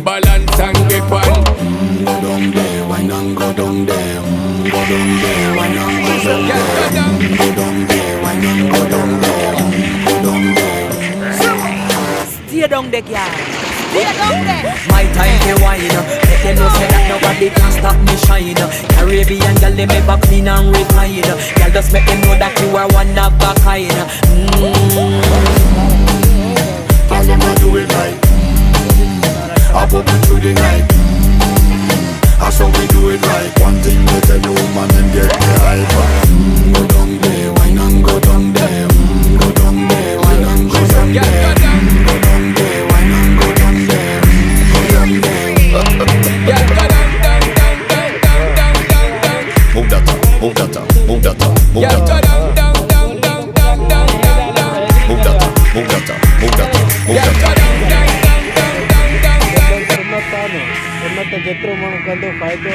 balance and grip on. Go down there, wine and go down there. Go down there, wine and go down there. Go down there, wine and go down there. Go down there. Stay down there, girl. Stay down there. My time to wine. Let them know say that nobody can stop me shine. Caribbean girl, they make up clean and refine. Girl, just make them know that you are one of a kind. Tell them I do it right. I pop it through the night. That's how we do it right. One thing they tell you, man, and get the hype. Go down there, wine and go down there. Go down there, wine and go down there. Go down there, wine and go down there. Go down there. Move that up, move that up, move that up, move that up. Move that up, move that up, move that up, move that up. जत्रो म्हणून फायदो